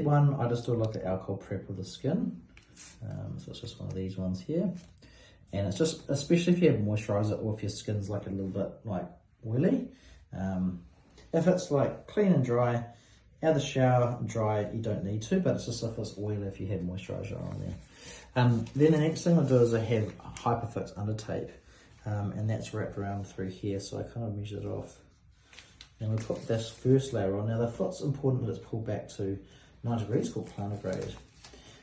One, I just do like the alcohol prep of the skin. So it's just one of these ones here. And it's just, especially if you have moisturizer or if your skin's like a little bit like oily. If it's like clean and dry, out of the shower, dry, you don't need to, but it's just if it's oily if you have moisturizer on there. Then the next thing I do is I have Hyperfix under tape, and that's wrapped around through here, so I kind of measured it off. Then we put this first layer on. Now the foot's important that it's pulled back to 90 degrees, called plantar grade.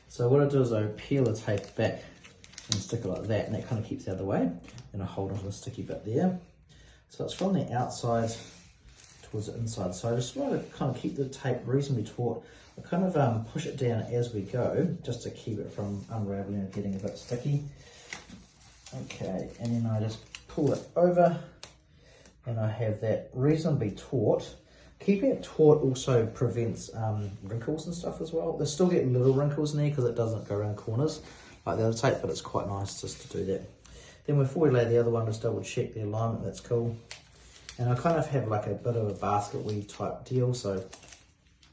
So what I do is I peel the tape back and stick it like that, and that kind of keeps it out of the way, and I hold onto the sticky bit there. So it's from the outside towards the inside. So I just want to kind of keep the tape reasonably taut. I kind of push it down as we go, just to keep it from unraveling and getting a bit sticky. Okay, and then I just pull it over, and I have that reasonably taut. Keeping it taut also prevents wrinkles and stuff as well. They still get little wrinkles in there because it doesn't go around corners like the other tape, but it's quite nice just to do that. Then before we lay the other one, just double check the alignment, that's cool. And I kind of have like a bit of a basket weave type deal, so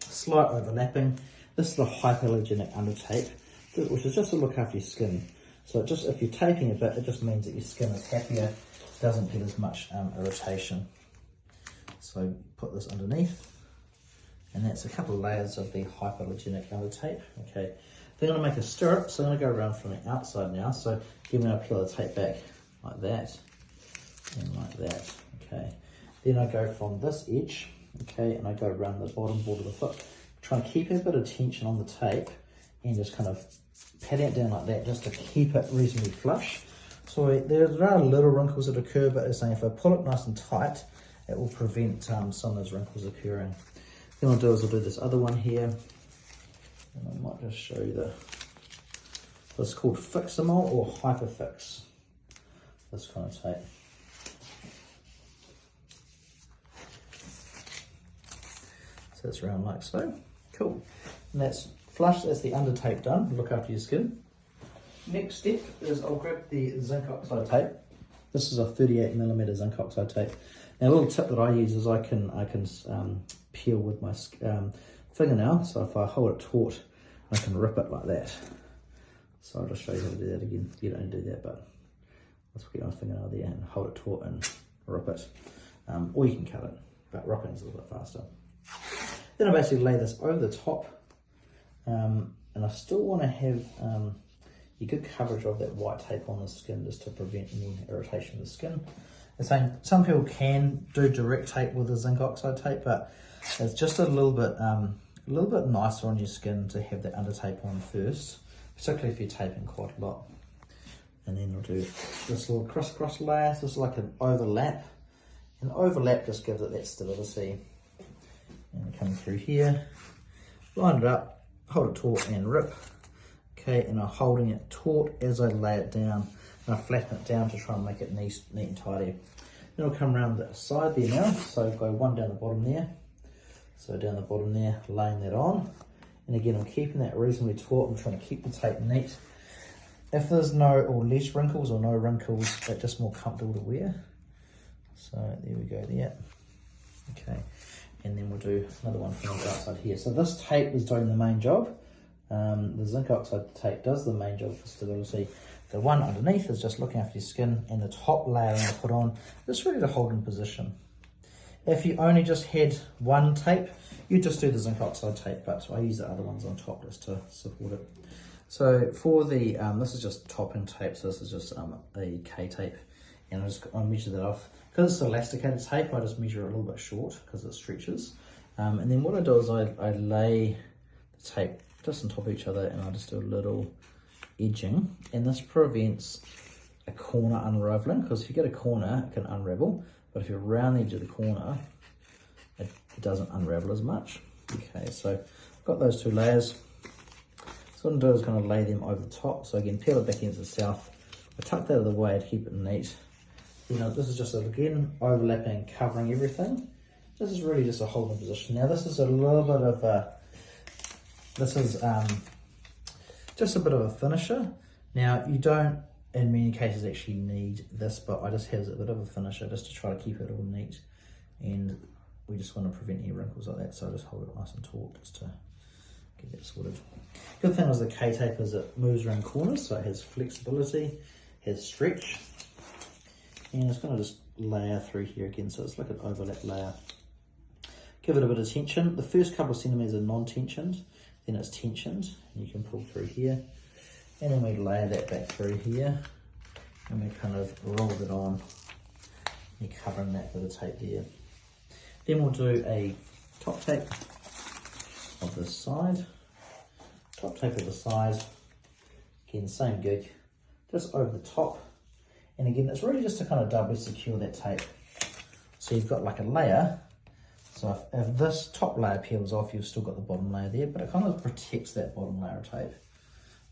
slight overlapping. This is the hypoallergenic under tape, which is just to look after your skin. So just if you're taping a bit, it just means that your skin is happier, doesn't get as much irritation. So put this underneath, and that's a couple of layers of the hypoallergenic under tape. Okay, then I'm going to make a stirrup, so I'm going to go around from the outside now. So again, I peel the tape back like that, and like that. Okay, then I go from this edge, okay, and I go around the bottom border of the foot, trying to keep a bit of tension on the tape, and just kind of patting it down like that, just to keep it reasonably flush. So there are little wrinkles that occur, but it's saying if I pull it nice and tight, it will prevent some of those wrinkles occurring. Then I'll do is I'll do this other one here, and I might just show you what's called Fixamol or Hyperfix, this kind of tape. So it's round like so, cool. And that's flush, that's the under tape done, look after your skin. Next step is I'll grab the zinc oxide tape. This is a 38mm zinc oxide tape. Now a little tip that I use is I can peel with my fingernail, so if I hold it taut, I can rip it like that. So I'll just show you how to do that again. You don't do that, but let's get my fingernail there and hold it taut and rip it. Or you can cut it, but ripping is a little bit faster. Then I basically lay this over the top, and I still want to have a good coverage of that white tape on the skin, just to prevent any irritation of the skin. They're saying some people can do direct tape with the zinc oxide tape, but it's just a little bit nicer on your skin to have that under tape on first, particularly if you're taping quite a lot. And then we'll do this little crisscross layer. This is like an overlap. An overlap just gives it that stability. And come through here, line it up, hold it taut and rip. Okay, and I'm holding it taut as I lay it down, and I flatten it down to try and make it neat and tidy. Then I'll come around the side there now, so go one down the bottom there. So down the bottom there, laying that on. And again, I'm keeping that reasonably taut. I'm trying to keep the tape neat. If there's no or less wrinkles or no wrinkles, it's just more comfortable to wear. So there we go there. Okay, and then we'll do another one from the outside here. So this tape is doing the main job. The zinc oxide tape does the main job for stability. The one underneath is just looking after your skin, and the top layer I put on is really to hold in position. If you only just had one tape, you just do the zinc oxide tape, but I use the other ones on top just to support it. So for the, this is just topping tape, so this is just a K tape, and I measure that off. Because it's elasticated tape, I just measure it a little bit short because it stretches. And then what I do is I lay the tape just on top of each other, and I just do a little edging, and this prevents a corner unraveling, because if you get a corner, it can unravel, but if you're around the edge of the corner, it doesn't unravel as much. Okay, so I've got those two layers. So what I'm doing is going to lay them over the top. So again, peel it back into the south. I tuck that out of the way to keep it neat. You know, this is just again overlapping, covering everything. This is really just a holding position. Now this is a little bit of a, this is just a bit of a finisher. Now you don't, in many cases, actually need this, but I just have a bit of a finisher just to try to keep it all neat. And we just want to prevent any wrinkles like that, so I just hold it nice and taut just to get that sorted. Good thing is the K-tape is it moves around corners, so it has flexibility, has stretch, and it's going to just layer through here again, so it's like an overlap layer. Give it a bit of tension. The first couple of centimetres are non-tensioned, then it's tensioned, and you can pull through here, and then we layer that back through here, and we kind of roll it on. You're covering that with a tape there. Then we'll do a top tape of this side. Top tape of the side. Again, same gig, just over the top. And again, it's really just to kind of doubly secure that tape. So you've got like a layer. So if this top layer peels off, you've still got the bottom layer there, but it kind of protects that bottom layer of tape.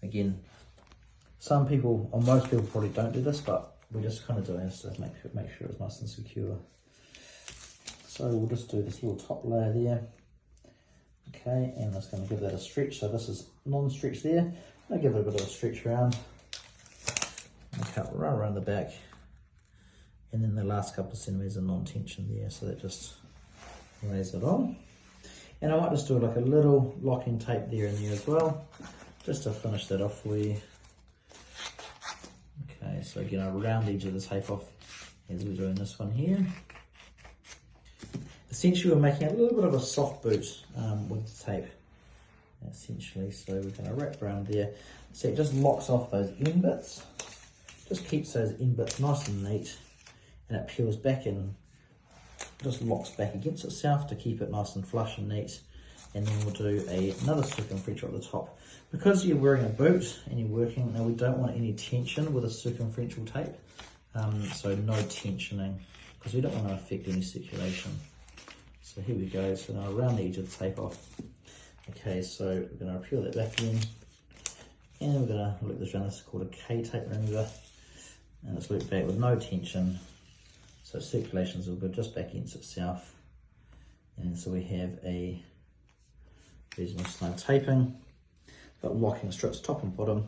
Again, some people, or most people probably don't do this, but we're just kind of doing this to make sure it's nice and secure. So we'll just do this little top layer there. Okay, and that's going to give that a stretch. So this is non-stretch there. I'll give it a bit of a stretch around. And cut right around the back. And then the last couple of centimetres are non-tension there, so that just lays it on. And I might just do like a little locking tape there and there as well, just to finish that off for you. Okay, so again, I round the edge of the tape off as we're doing this one here. Essentially, we're making a little bit of a soft boot with the tape, essentially. So we're going to wrap around there. So it just locks off those end bits, just keeps those end bits nice and neat, and it peels back and just locks back against itself to keep it nice and flush and neat. And then we'll do another circumferential at the top. Because you're wearing a boot and you're working, now we don't want any tension with a circumferential tape. So no tensioning, because we don't want to affect any circulation. So here we go, so now around the edge of the tape off. Okay, so we're going to peel that back in, and we're going to loop this around. This is called a K-tape remover, and it's looped back with no tension, so circulation's all good, just back against itself. And so we have a reasonable style taping, got locking strips top and bottom,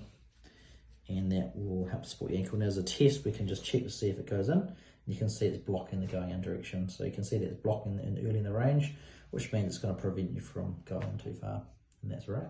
and that will help support your ankle. Now as a test, we can just check to see if it goes in. You can see it's blocking the going in direction. So you can see that it's blocking early in the range, which means it's going to prevent you from going too far. And that's right.